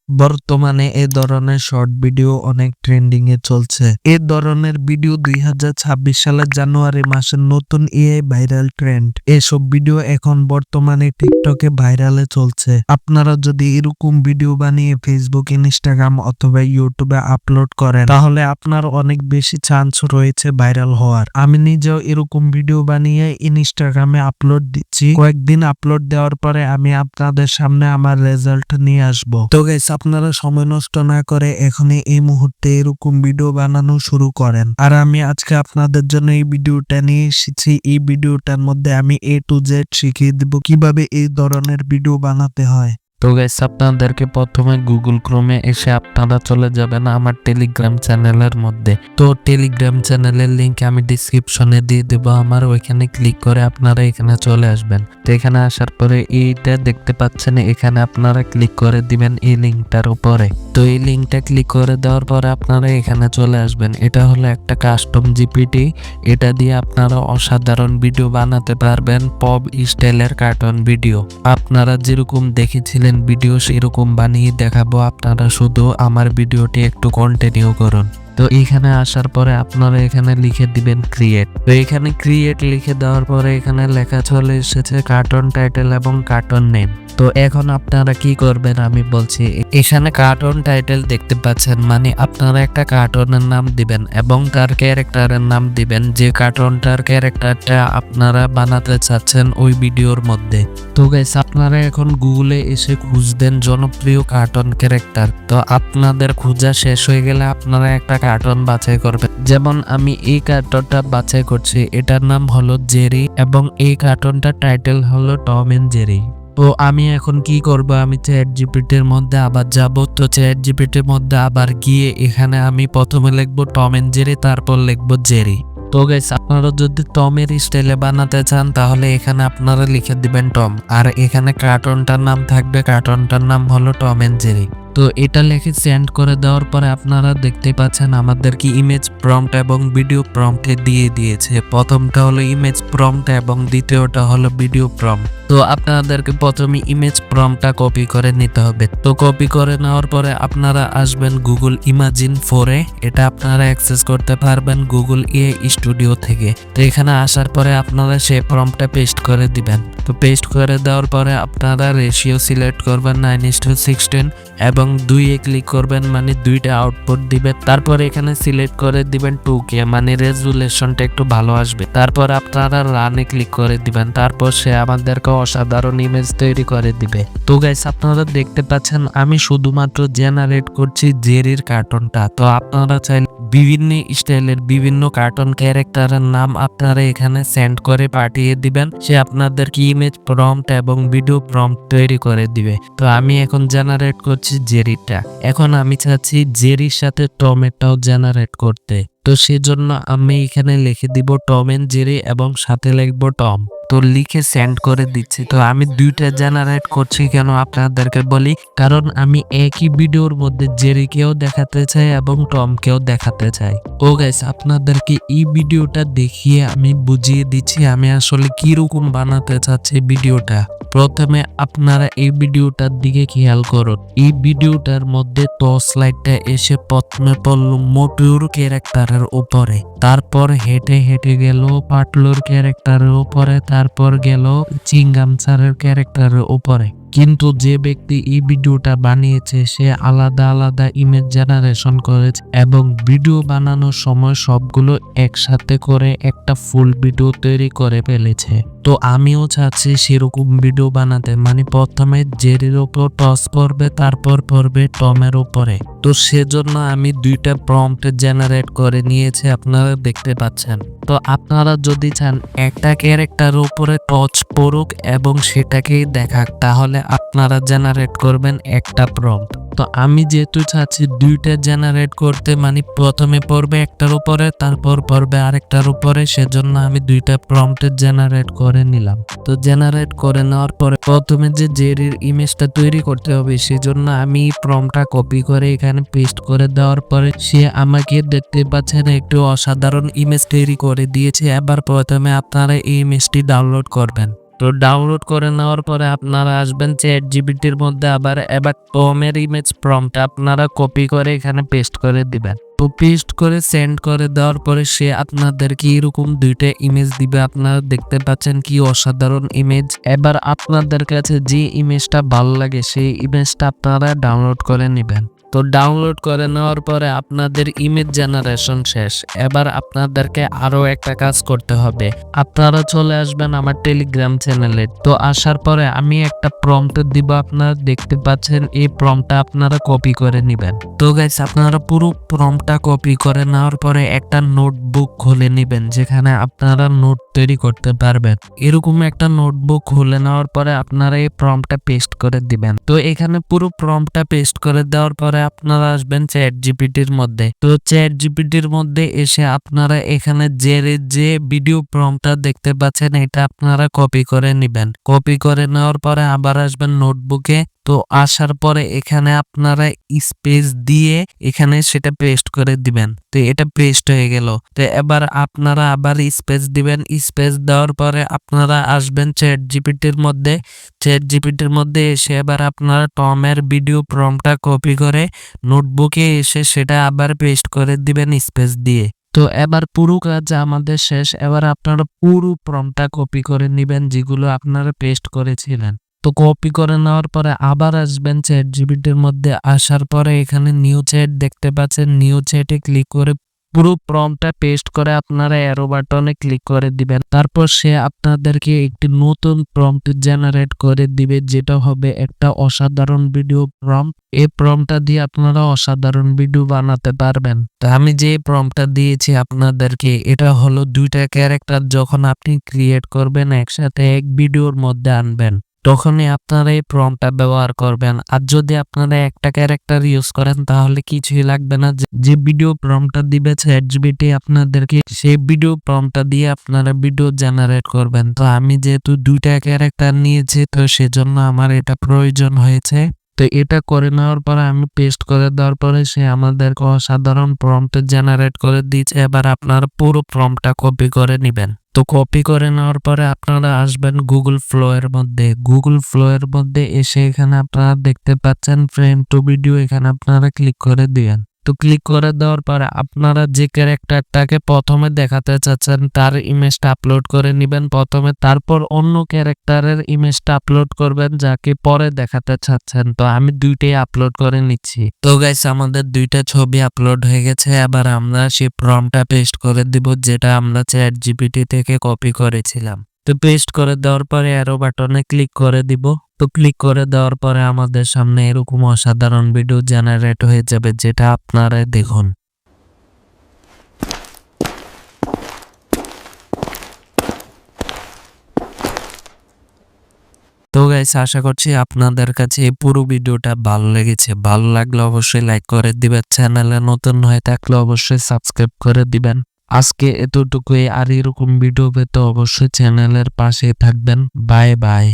বর্তমানে এ ধরনের short video অনেক ট্রেন্ডিং এ চলছে। এ ধরনের ভিডিও 2026 সালের জানুয়ারি মাসের নতুন এআই ভাইরাল ট্রেন্ড। এসব ভিডিও এখন বর্তমানে টিকটকে ভাইরালে চলছে। আপনারা যদি এরকম ভিডিও বানিয়ে ফেসবুক, ইনস্টাগ্রাম অথবা ইউটিউবে আপলোড করেন তাহলে আপনার অনেক বেশি চান্স রয়েছে ভাইরাল হওয়ার। আমি নিজেও এরকম ভিডিও বানিয়ে ইনস্টাগ্রামে আপলোড দিচ্ছি। কয়েকদিন আপলোড দেওয়ার পরে আমি আপনাদের সামনে আমার রেজাল্ট নিয়ে আসবো। তো গাইস, আপনারা সময় নষ্ট না করে এখনই এই মুহূর্তে এরকম ভিডিও বানানো শুরু করেন। আর আমি আজকে আপনাদের জন্য এই ভিডিওটা নিয়ে এসেছি। এই ভিডিওটার মধ্যে আমি A to Z শিখিয়ে দেব কিভাবে এই ধরনের ভিডিও বানাতে হয়। তো গাইস, আপনাদেরকে প্রথমে গুগল ক্রোমে এসে আপনারা চলে যাবেন আমার টেলিগ্রাম চ্যানেলের মধ্যে। তো টেলিগ্রাম চ্যানেলের লিংক আমি ডিসক্রিপশনে দিয়ে দেব আমার, ওইখানে ক্লিক করে আপনারা এখানে চলে আসবেন। তো এখানে আসার পরে এইটা দেখতে পাচ্ছেন, এখানে আপনারা ক্লিক করে দিবেন এই লিংকটার উপরে। তো এই লিংকটা ক্লিক করে দেওয়ার পরে আপনারা এখানে চলে আসবেন। এটা হলো একটা কাস্টম জিপিটি। এটা দিয়ে আপনারা অসাধারণ ভিডিও বানাতে পারবেন, পপ স্টাইলের কার্টুন ভিডিও। আপনারা যেরকম দেখেছিলেন ভিডিও সেরকম বানিয়ে দেখাবো। আপনারা শুধু আমার ভিডিওটি একটু কন্টিনিউ করুন। তো এখানে আসার পরে আপনারা এখানে লিখে দিবেন ক্রিয়েট। তো এখানে ক্রিয়েট লিখে দেওয়ার পরে এখানে লেখা চলে এসেছে কার্টুন টাইটেল এবং কার্টুন নেম। তো এখন আপনারা কি করবেন আমি বলছি। এখানে কার্টুন টাইটেল দেখতে পাচ্ছেন, মানে আপনারা একটা কার্টুনের নাম দিবেন এবং তার ক্যারেক্টারের নাম দিবেন, যে কার্টুনটার ক্যারেক্টারটা আপনারা বানাতে চাচ্ছেন ওই ভিডিওর মধ্যে। তো গাইস, আপনারা এখন গুগলে এসে খুঁজবেন জনপ্রিয় কার্টুন ক্যারেক্টার। তো আপনাদের খোঁজা শেষ হয়ে গেলে আপনারা একটা কার্টুন বাছাই করবেন। যেমন আমি এই কার্টুনটা বাছাই করছি, এটার নাম হলো জেরি এবং এই কার্টুনটার টাইটেল হলো টম এন্ড জেরি। তো আমি এখন কি করব, আমি চ্যাট জিপিটির মধ্যে আবার যাব। তো চ্যাট জিপিটির মধ্যে আবার গিয়ে এখানে আমি প্রথমে লিখবো টম এন্ড জেরি, তারপর লিখবো জেরি। তো গাইস, আপনারা যদি টমের স্টাইলে বানাতে চান তাহলে এখানে আপনারা লিখে দিবেন টম, আর এখানে কার্টুনটার নাম থাকবে, কার্টুনটার নাম হলো টম এন্ড জেরি। তো এটা লিখে সেন্ড করে দেওয়ার পরে আপনারা দেখতে পাচ্ছেন আমাদেরকে ইমেজ প্রম্পট এবং ভিডিও প্রম্পটে দিয়ে দিয়েছে। প্রথমটা হলো ইমেজ প্রম্পট এবং দ্বিতীয়টা হলো ভিডিও প্রম্পট। তো আপনাদেরকে প্রথমে ইমেজ প্রম্পটটা কপি করে নিতে হবে। তো কপি করে নেওয়ার পরে আপনারা আসবেন গুগল ইমাজিন 4-এ। এটা আপনারা অ্যাক্সেস করতে পারবেন গুগল এআই স্টুডিও থেকে। তো এখানে আসার পরে আপনারা সেই প্রম্পটটা পেস্ট করে দিবেন। তো পেস্ট করে দেওয়ার পরে আপনারা রেশিও সিলেক্ট করবেন 9:16 এবং 2-এ ক্লিক করবেন, মানে 2টা আউটপুট দিবেন। তারপর এখানে সিলেক্ট করে দিবেন 2K, মানে রেজুলেশনটা একটু ভালো আসবে। তারপর আপনারা রানে ক্লিক করে দিবেন। তারপর সে আমাদেরকে অসাধারণ ইমেজ তৈরি করে দিবে। তো গাইস, আপনারা দেখতে পাচ্ছেন আমি শুধুমাত্র জেনারেট করছি জেরির কার্টুনটা। তো আপনারা চাইলে বিভিন্ন স্টাইলের বিভিন্ন কার্টুন ক্যারেক্টারের নাম আপনারা এখানে সেন্ড করে পাঠিয়ে দিবেন, সে আপনাদেরকে ইমেজ প্রম্পট এবং ভিডিও প্রম্পট তৈরি করে দিবে। তো আমি এখন জেনারেট করছি জেরিটা। এখন আমি চাচ্ছি জেরির সাথে টমেটাও জেনারেট করতে। তো সেজন্য আমি এখানে লিখে দিব টম এন্ড জেরি এবং সাথে লিখবো টম। তো লিখে সেন্ড করে দিচ্ছি। তো আমি 2টা জেনারেট করছি কেন আপনাদেরকে বলি, কারণ আমি একই ভিডিওর মধ্যে জেরিকেও দেখাতে চাই এবং টমকেও দেখাতে চাই। ও গাইস, আপনাদেরকে এই ভিডিওটা দেখিয়ে আমি বুঝিয়ে দিচ্ছি আমি আসলে কিরকম বানাতে চাচ্ছি ভিডিওটা। প্রথমে আপনারা এই ভিডিওটার দিকে খেয়াল করুন। এই ভিডিওটার মধ্যে টর্চ লাইটটা এসে প্রথমে পড়লো মোটুর ক্যারেক্টারের উপরে, তারপর হেঁটে হেঁটে গেল পাটলুর ক্যারেক্টারের উপরে, তারপর গেল চিংগাম স্যারের ক্যারেক্টারের উপরে। কিন্তু যে ব্যক্তি এই ভিডিওটা বানিয়েছে সে আলাদা আলাদা ইমেজ জেনারেশন করেছে এবং ভিডিও বানানোর সময় সবগুলো একসাথে করে একটা ফুল ভিডিও তৈরি করে ফেলেছে। তো আমিও চাচ্ছি সেরকম ভিডিও বানাতে, মানে প্রথমে জেরির উপর টস পড়বে, তারপর পড়বে টমের উপরে। তো সেজন্য আমি 2টা প্রম্পট জেনারেট করে নিয়েছি, আপনারা দেখতে পাচ্ছেন। তো আপনারা যদি চান একটা ক্যারেক্টারের উপরে টচ পড়ুক এবং সেটাকেই দেখাক, তাহলে আপনারা জেনারেট করবেন একটা প্রম্পট। তো আমি যেহেতু চাচ্ছি 2টা জেনারেট করতে, মানে প্রথমে পড়বে একটার উপরে তারপর পড়বে আরেকটার উপরে, সেজন্য আমি 2টা প্রম্পট জেনারেট করে নিলাম। তো জেনারেট করে নেওয়ার পরে প্রথমে যে জেরির ইমেজটা তৈরি করতে হবে সেজন্য আমি প্রম্পটটা কপি করে এখানে পেস্ট করে দেওয়ার পরে সে আমাকে দেখতে পাচ্ছেন একটু অসাধারণ ইমেজ তৈরি করে দিয়েছে। এবার প্রথমে আপনারা এই ইমেজটি ডাউনলোড করবেন। তো ডাউনলোড করে নেওয়ার পরে আপনারা আসবেন ChatGPT-র মধ্যে, এবার টমের ইমেজ প্রম্পট আপনারা কপি করে এখানে পেস্ট করে দিবেন। তো পেস্ট করে সেন্ড করে দেওয়ার পরে সে আপনাদেরকে এরকম দুইটা ইমেজ দিবে। আপনারা দেখতে পাচ্ছেন কি অসাধারণ ইমেজ। এবার আপনাদের কাছে যে ইমেজটা ভালো লাগে সেই ইমেজটা আপনারা ডাউনলোড করে নেবেন। তো ডাউনলোড করে নেওয়ার পরে আপনাদের ইমেজ জেনারেশন শেষ। এবার আপনাদেরকে আরো একটা কাজ করতে হবে। আপনারা চলে আসবেন আমার টেলিগ্রাম চ্যানেলে। তো আসার পরে আমি একটা প্রম্পট দিব, আপনারা দেখতে পাচ্ছেন এই প্রম্পটটা আপনারা কপি করে নেবেন। তো গাইস আপনারা পুরো প্রম্পটটা কপি করে নেওয়ার পরে একটা নোটবুক খুলে নেবেন যেখানে আপনারা নোট তৈরি করতে পারবেন। এরকম একটা নোটবুক খুলে নেওয়ার পরে আপনারা এই প্রম্পটটা পেস্ট করে দিবেন। তো এখানে পুরো প্রম্পটটা পেস্ট করে দেওয়ার পরে আপনারা আসবেন ChatGPT-র মধ্যে। তো ChatGPT-র মধ্যে এসে আপনারা এখানে যে ভিডিও প্রম্পটটা দেখতে পাচ্ছেন এটা আপনারা কপি করে নেবেন। কপি করে নেওয়ার পরে আবার আসবেন নোটবুকে। তো আসার পরে এখানে আপনারা স্পেস দিয়ে এখানে সেটা পেস্ট করে দিবেন। তো এটা পেস্ট হয়ে গেল। তো এবার আপনারা আবার স্পেস দিবেন। স্পেস দেওয়ার পরে আপনারা আসবেন ChatGPT-র মধ্যে। ChatGPT-র মধ্যে এসে এবার আপনারা টমের ভিডিও প্রম্পটটা কপি করে নোটবুকে এসে সেটা আবার পেস্ট করে দিবেন স্পেস দিয়ে। তো এবার পুরো কাজ আমাদের শেষ। এবার আপনারা পুরো প্রম্পটটা কপি করে নেবেন যেগুলো আপনারা পেস্ট করেছিলেন। তো কপি করে নেওয়ার পরে আবার আসবেন ChatGPT-র মধ্যে। আসার পরে এখানে নিউ চ্যাট দেখতে পাচ্ছেন, নিউ চ্যাটে ক্লিক করে পুরো প্রম্পটটা পেস্ট করে আপনারা অ্যারো বাটনে ক্লিক করে দিবেন। তারপর সে আপনাদেরকে একটি নতুন প্রম্পট জেনারেট করে দিবে যেটা হবে একটা অসাধারণ ভিডিও প্রম্পট। এই প্রম্পটটা দিয়ে আপনারা অসাধারণ ভিডিও বানাতে পারবেন। তো আমি যে প্রম্পটটা দিয়েছি আপনাদেরকে এটা হলো দুইটা ক্যারেক্টার যখন আপনি ক্রিয়েট করবেন একসাথে এক ভিডিওর মধ্যে আনবেন তখনই আপনারা এই প্রম্পটটা ব্যবহার করবেন। আর যদি আপনারা একটা ক্যারেক্টার ইউজ করেন তাহলে কিছুই লাগবে না। যে ভিডিও প্রম্পটটা দিবে ChatGPT আপনাদেরকে সেই ভিডিও প্রম্পটটা দিয়ে আপনারা ভিডিও জেনারেট করবেন। তো আমি যেহেতু দুইটা ক্যারেক্টার নিয়েছি তো সেজন্য আমার এটা প্রয়োজন হয়েছে। তো এটা করে নেওয়ার পরে আমি পেস্ট করে দেওয়ার পরে সে আমাদেরকে অসাধারণ প্রম্পট জেনারেট করে দিচ্ছে। এবার আপনারা পুরো প্রম্পটটা কপি করে নেবেন। তো কপি করে নেওয়ার পরে আপনারা আসবেন গুগল ফ্লো এর মধ্যে। গুগল ফ্লো এর মধ্যে এসে এখানে আপনারা দেখতে পাচ্ছেন ফ্রেম টু ভিডিও, এখানে আপনারা ক্লিক করে দিবেন। তো ক্লিক করে দেওয়ার পরে আপনারা যে ক্যারেক্টারটাকে প্রথমে দেখাতে চাচ্ছেন তার ইমেজটা আপলোড করে নেবেন প্রথমে, তারপর অন্য ক্যারেক্টারের ইমেজটা আপলোড করবেন যাকে পরে দেখাতে চাচ্ছেন। তো আমি দুইটাই আপলোড করে নিচ্ছি। তো গাইস আমাদের দুইটা ছবি আপলোড হয়ে গেছে। এবার আমরা সেই প্রম্পটটা পেস্ট করে দিব যেটা আমরা ChatGPT থেকে কপি করেছিলাম। তো পেস্ট করে দেওয়ার পরে অ্যারো বাটনে ক্লিক করে দিব। তো ক্লিক করে দেওয়ার পরে আমাদের সামনে এরকম অসাধারণ ভিডিও জেনারেট হয়ে যাবে যেটা আপনারা দেখুন। তো গাইস আশা করছি আপনাদের কাছে এই পুরো ভিডিওটা ভালো লেগেছে। ভালো লাগলে অবশ্যই লাইক করে দিবেন। চ্যানেলে নতুন হয়ে থাকলে অবশ্যই সাবস্ক্রাইব করে দিবেন। আজকে এতটুকুই। আর এরকম ভিডিও পেতে অবশ্যই চ্যানেলের পাশে থাকবেন। Bye bye.